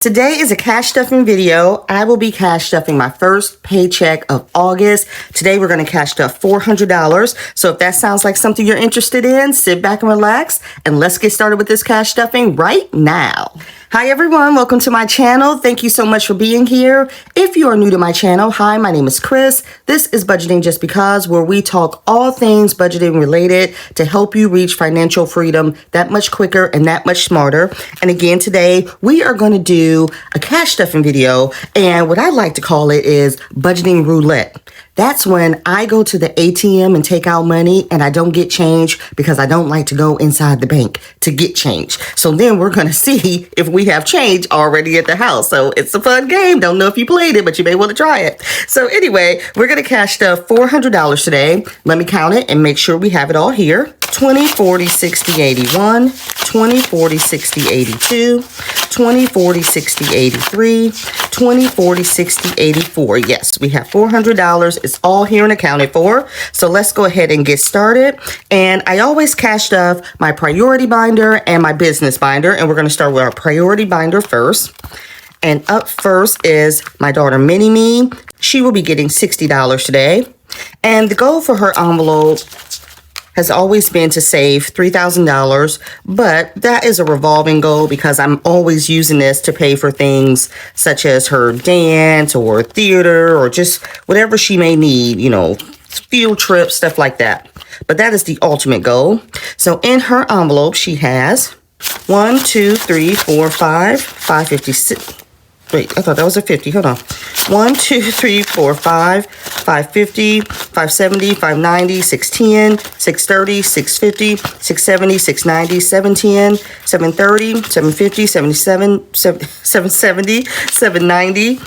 Today is a cash stuffing video. I will be cash stuffing my first paycheck of August. Today we're going to cash stuff $400. So if that sounds like something you're interested in, sit back and relax and let's get started with this cash stuffing right now. Hi everyone, welcome to my channel. Thank you so much for being here. If you are new to my channel, hi, my name is Chris. This is Budgeting Just Because, where we talk all things budgeting related to help you reach financial freedom that much quicker and that much smarter. And again, today we are going to do a cash stuffing video, and what I like to call it is budgeting roulette. That's when I go to the ATM and take out money and I don't get change because I don't like to go inside the bank to get change. So then we're going to see if we have change already at the house. So it's a fun game. Don't know if you played it, but you may want to try it. So anyway, we're going to cash stuff $400 today. Let me count it and make sure we have it all here. 20, 40, 60, 81, 20, 40, 60, 82, 20, 40, 60, 83, 20, 40, 60, 84. Yes, we have $400. It's all here and accounted for. So let's go ahead and get started. And I always cash stuff my priority binder and my business binder. And we're going to start with our priority binder first. And up first is my daughter, Mini-Me. She will be getting $60 today. And the goal for her envelope has always been to save $3,000, but that is a revolving goal because I'm always using this to pay for things such as her dance or theater or just whatever she may need, you know, field trips, stuff like that. But that is the ultimate goal. So in her envelope, she has 1, 2, 3, 4, 5, 556. Wait, I thought that was a 50. Hold on. 1, 2, 3, 4, 5, 550, 570, 590, 610, 630, 650, 670, 690, 710, 730, 750, 77, 770, 790,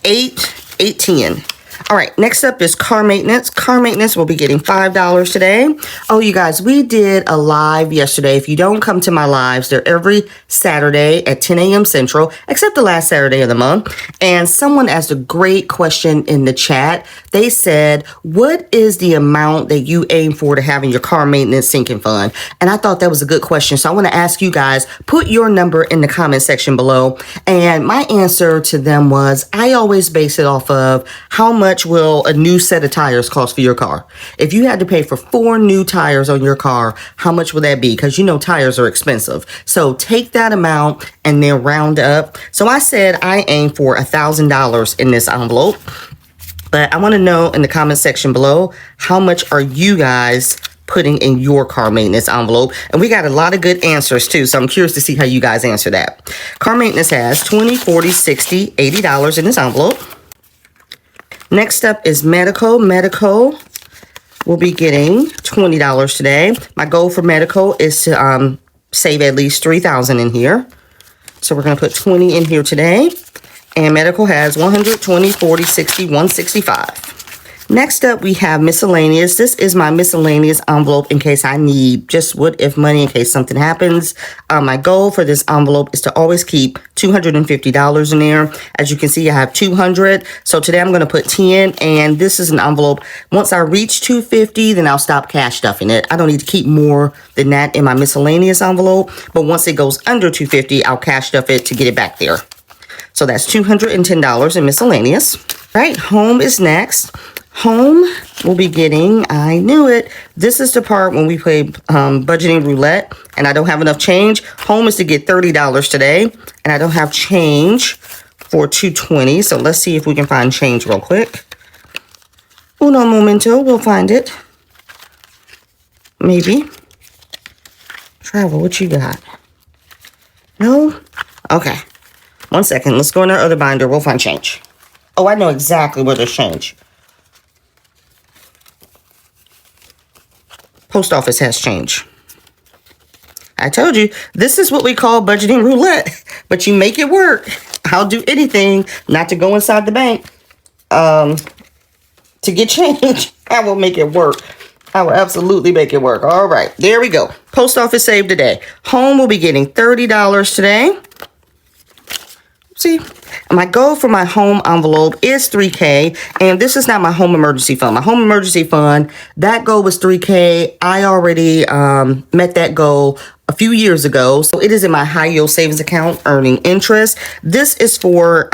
810. All right, next up is car maintenance. Car maintenance will be getting $5 today. Oh, you guys, we did a live yesterday. If you don't come to my lives, they're every Saturday at 10 a.m. Central, except the last Saturday of the month. And someone asked a great question in the chat. They said, what is the amount that you aim for to have in your car maintenance sinking fund? And I thought that was a good question. So I want to ask you guys, put your number in the comment section below. And my answer to them was, I always base it off of how much will a new set of tires cost for your car? If you had to pay for 4 new tires on your car, how much would that be? Because you know tires are expensive. So take that amount and then round up. So I said I aim for $1,000 in this envelope. But I want to know in the comment section below, how much are you guys putting in your car maintenance envelope? And we got a lot of good answers too, so I'm curious to see how you guys answer that. Car maintenance has $20, $40, $60, $80 in this envelope. Next up is medical. Medical will be getting $20 today. My goal for medical is to save at least $3,000 in here. So we're going to put 20 in here today. And medical has 120, 40, 60, 165. Next up, we have miscellaneous. This is my miscellaneous envelope in case I need just what if money in case something happens. My goal for this envelope is to always keep $250 in there. As you can see, I have 200. So today I'm going to put 10, and this is an envelope. Once I reach 250, then I'll stop cash stuffing it. I don't need to keep more than that in my miscellaneous envelope, but once it goes under 250, I'll cash stuff it to get it back there. So that's $210 in miscellaneous. All right, home is next. Home will be getting, I knew it, this is the part when we play budgeting roulette and I don't have enough change. Home is to get $30 today and I don't have change for $220. So let's see if we can find change real quick. Uno momento, we'll find it. Maybe. Travel, what you got? No? Okay. 1 second, let's go in our other binder, we'll find change. Oh, I know exactly where there's change. Post office has change. I told you, this is what we call budgeting roulette, but you make it work. I'll do anything not to go inside the bank to get change. I will make it work. I will absolutely make it work. All right, there we go. Post office saved today. Home will be getting $30 today. See, my goal for my home envelope is $3K, and this is not my home emergency fund. My home emergency fund, that goal was $3K. I already met that goal a few years ago. So it is in my high yield savings account earning interest. This is for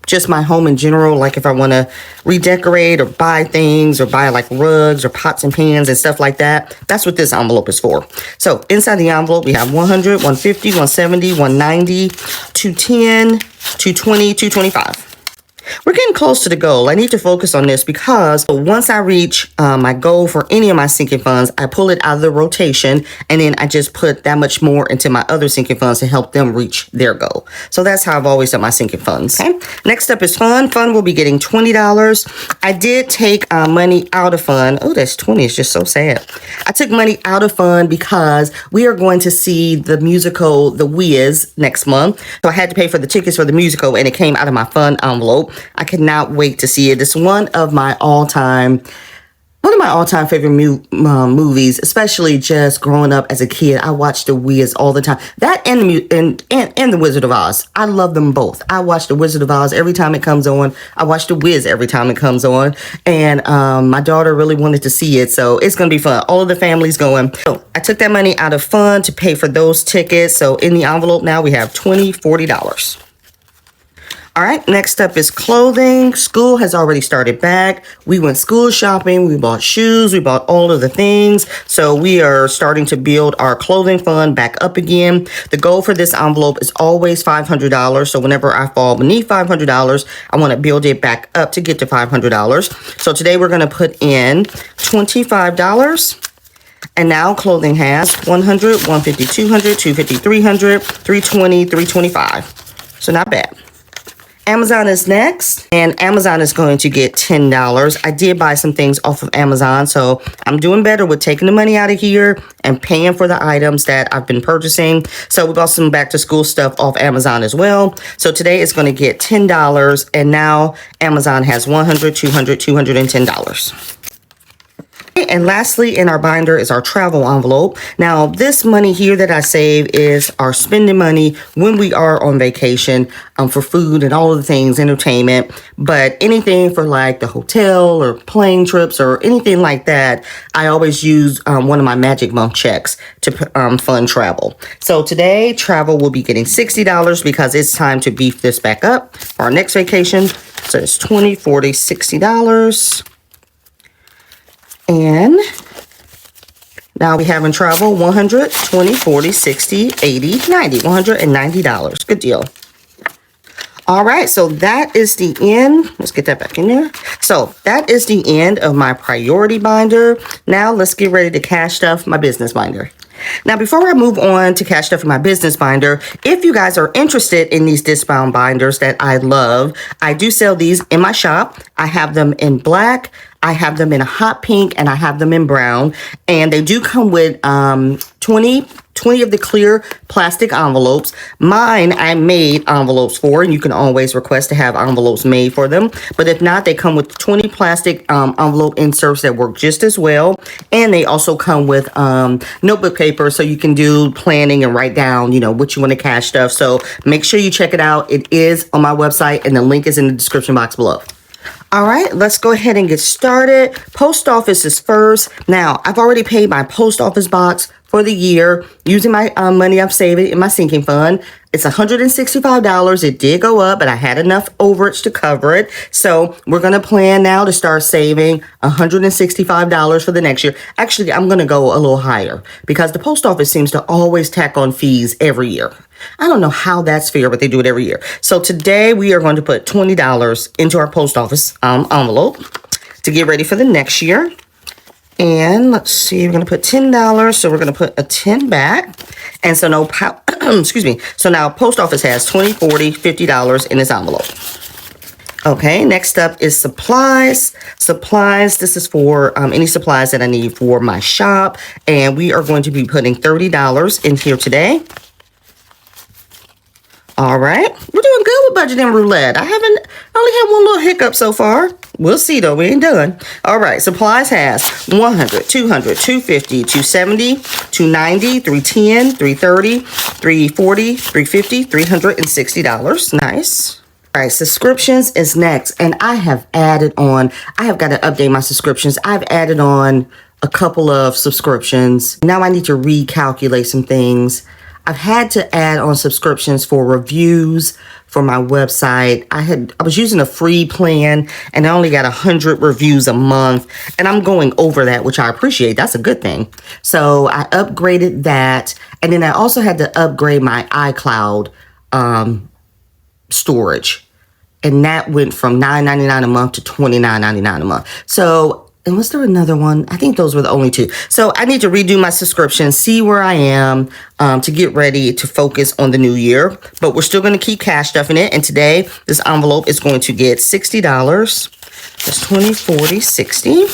just my home in general. Like if I want to redecorate or buy things or buy like rugs or pots and pans and stuff like that. That's what this envelope is for. So inside the envelope, we have 100, 150, 170, 190, 210, 220, 225. We're getting close to the goal. I need to focus on this because once I reach my goal for any of my sinking funds, I pull it out of the rotation and then I just put that much more into my other sinking funds to help them reach their goal. So that's how I've always done my sinking funds. Okay. Next up is fund. Fund will be getting $20. I did take money out of fund. Oh, that's 20. It's just so sad. I took money out of fund because we are going to see the musical The Wiz next month. So I had to pay for the tickets for the musical and it came out of my fund envelope. I cannot wait to see it. It's one of my all-time favorite movies, especially just growing up as a kid. I watched The Wiz all the time. That and The Wizard of Oz. I love them both. I watch The Wizard of Oz every time it comes on. I watch The Wiz every time it comes on. And my daughter really wanted to see it, so it's going to be fun. All of the family's going. So I took that money out of fund to pay for those tickets. So in the envelope now we have $20, $40. All right, next up is clothing. School has already started back. We went school shopping. We bought shoes. We bought all of the things. So we are starting to build our clothing fund back up again. The goal for this envelope is always $500. So whenever I fall beneath $500, I want to build it back up to get to $500. So today we're going to put in $25. And now clothing has 100, 150, 200, 250, 300, 320, 325. So not bad. Amazon is next, and Amazon is going to get $10. I did buy some things off of Amazon, so I'm doing better with taking the money out of here and paying for the items that I've been purchasing. So we bought some back to school stuff off Amazon as well. So today it's going to get $10, and now Amazon has $100, $200, $210. And lastly, in our binder is our travel envelope. Now, this money here that I save is our spending money when we are on vacation for food and all of the things, entertainment. But anything for like the hotel or plane trips or anything like that, I always use one of my Magic Month checks to fund travel. So today, travel will be getting $60 because it's time to beef this back up for our next vacation. So it's $20, $40, $60. And now we have in travel 100, 20, 40, 60, 80, 90, $190. Good deal. All right, so that is the end. Let's get that back in there. So that is the end of my priority binder. Now let's get ready to cash stuff my business binder. Now, before I move on to cash stuff in my business binder, if you guys are interested in these discount binders that I love, I do sell these in my shop. I have them in black, I have them in a hot pink, and I have them in brown. And they do come with 20 of the clear plastic envelopes. Mine, I made envelopes for, and you can always request to have envelopes made for them. But if not, they come with 20 plastic envelope inserts that work just as well. And they also come with notebook paper, so you can do planning and write down, you know, what you want to cash stuff. So make sure you check it out. It is on my website, and the link is in the description box below. All right, let's go ahead and get started. Post office is first. Now, I've already paid my post office box for the year using my money I'm saving in my sinking fund. It's $165. It did go up, but I had enough overage to cover it. So we're going to plan now to start saving $165 for the next year. Actually, I'm going to go a little higher because the post office seems to always tack on fees every year. I don't know how that's fair, but they do it every year. So today we are going to put $20 into our post office envelope to get ready for the next year. And let's see, we're going to put $10. So we're going to put a 10 back. And so no, excuse me. So now post office has $20, $40, $50 in its envelope. Okay, next up is supplies. Supplies, this is for any supplies that I need for my shop. And we are going to be putting $30 in here today. All right, we're doing good with budgeting roulette. I only had one little hiccup so far. We'll see though, we ain't done. All right, supplies has 100, 200, 250, 270, 290, 310, 330, 340, 350, $360. Nice. All right, subscriptions is next, and I have got to update my subscriptions. I've added on a couple of subscriptions. Now I need to recalculate some things. I've had to add on subscriptions for reviews for my website. I was using a free plan and I only got 100 reviews a month, and I'm going over that, which I appreciate. That's a good thing. So I upgraded that, and then I also had to upgrade my iCloud storage, and that went from $9.99 a month to $29.99 a month. So, and was there another one? I think those were the only two. So I need to redo my subscription, see where I am to get ready to focus on the new year. But we're still going to keep cash stuffing it. And today, this envelope is going to get $60. That's 20, 40, 60.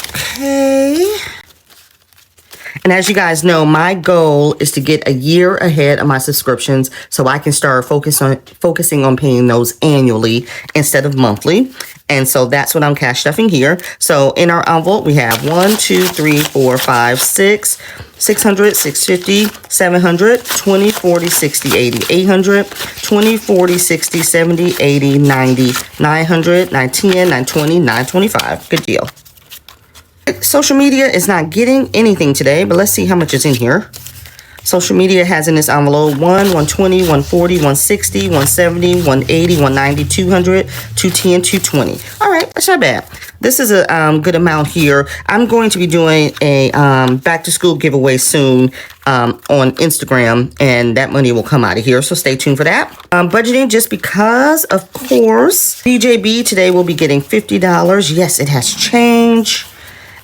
Okay. And as you guys know, my goal is to get a year ahead of my subscriptions so I can start focusing on paying those annually instead of monthly. And so that's what I'm cash stuffing here. So in our envelope, we have 1, 2, 3, 4, 5, 6, 600, 650, 700, 20, 40, 60, 80, 800, 20, 40, 60, 70, 80, 90, 900, 910, 920, 925. Good deal. Social media is not getting anything today, but let's see how much is in here. Social media has in this envelope 120, 140, 160, 170, 180, 190, 200, 210, 220. All right, that's not bad. This is a good amount here. I'm going to be doing a back to school giveaway soon on Instagram, and that money will come out of here, so stay tuned for that. Budgeting just because, of course. BJB today will be getting $50. Yes, it has changed.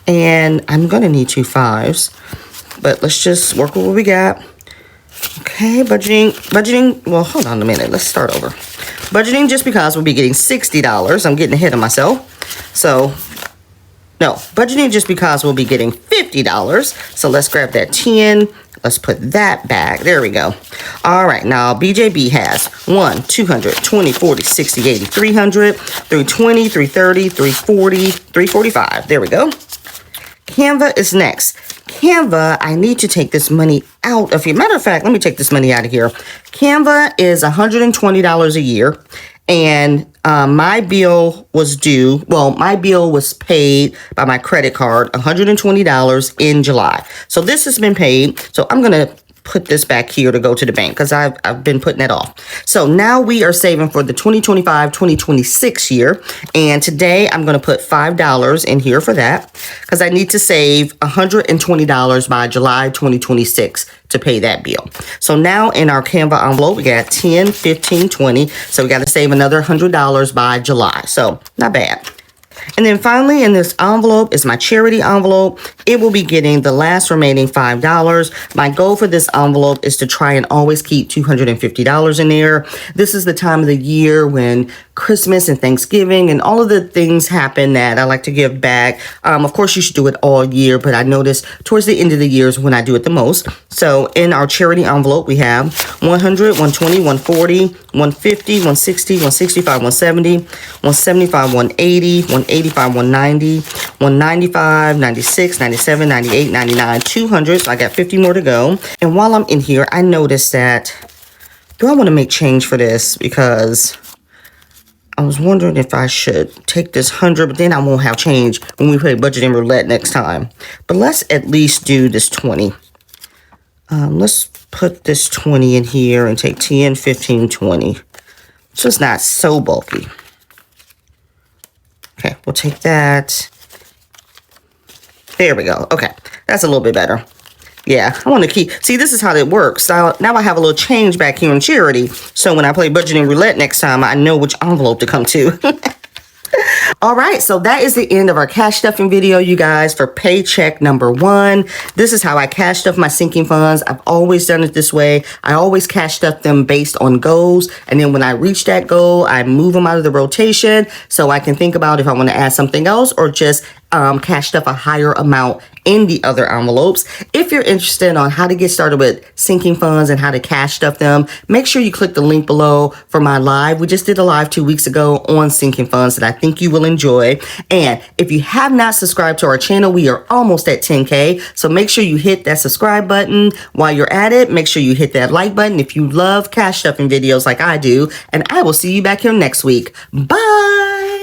And I'm going to need 2 5s. But let's just work with what we got. Okay, budgeting. Well, hold on a minute. Let's start over. Budgeting just because we'll be getting $60. I'm getting ahead of myself. So, no. Budgeting just because we'll be getting $50. So let's grab that 10. Let's put that back. There we go. All right. Now, BJB has 1, 200, 20, 40, 60, 80, 300, 320, 330, 340, 345. There we go. Canva is next. Canva, I need to take this money out of here. Matter of fact, let me take this money out of here. Canva is $120 a year, and my bill was due. Well, my bill was paid by my credit card, $120 in July. So this has been paid. So I'm going to put this back here to go to the bank because I've been putting it off. So now we are saving for the 2025-2026 year. And today I'm going to put $5 in here for that because I need to save $120 by July 2026 to pay that bill. So now in our Canva envelope, we got 10, 15, 20. So we got to save another $100 by July. So not bad. And then finally in this envelope is my charity envelope. It will be getting the last remaining $5. My goal for this envelope is to try and always keep $250 in there. This is the time of the year when Christmas and Thanksgiving and all of the things happen that I like to give back. Of course, you should do it all year, but I notice towards the end of the year is when I do it the most. So in our charity envelope, we have 100, 120, 140, 150, 160, 165, 170, 175, 180, 185, 190, 195, 96, 97, 98, 99, 200. So I got 50 more to go. And while I'm in here, I noticed that, do I want to make change for this? Because I was wondering if I should take this 100, but then I won't have change when we play budgeting roulette next time. But let's at least do this 20. Let's put this 20 in here and take 10, 15, 20. So it's not so bulky. Okay, we'll take that. There we go. Okay, that's a little bit better. Yeah, I want to keep... See, this is how it works. So now I have a little change back here in charity. So when I play budgeting roulette next time, I know which envelope to come to. All right, so that is the end of our cash stuffing video, you guys, for paycheck number 1. This is how I cash stuff my sinking funds. I've always done it this way. I always cash stuff them based on goals. And then when I reach that goal, I move them out of the rotation so I can think about if I want to add something else or just cash stuff a higher amount in the other envelopes. If you're interested on how to get started with sinking funds and how to cash stuff them, make sure you click the link below for my live. We just did a live 2 weeks ago on sinking funds that I think you will enjoy. And if you have not subscribed to our channel, we are almost at 10K. So make sure you hit that subscribe button. While you're at it, make sure you hit that like button if you love cash stuffing videos like I do. And I will see you back here next week. Bye.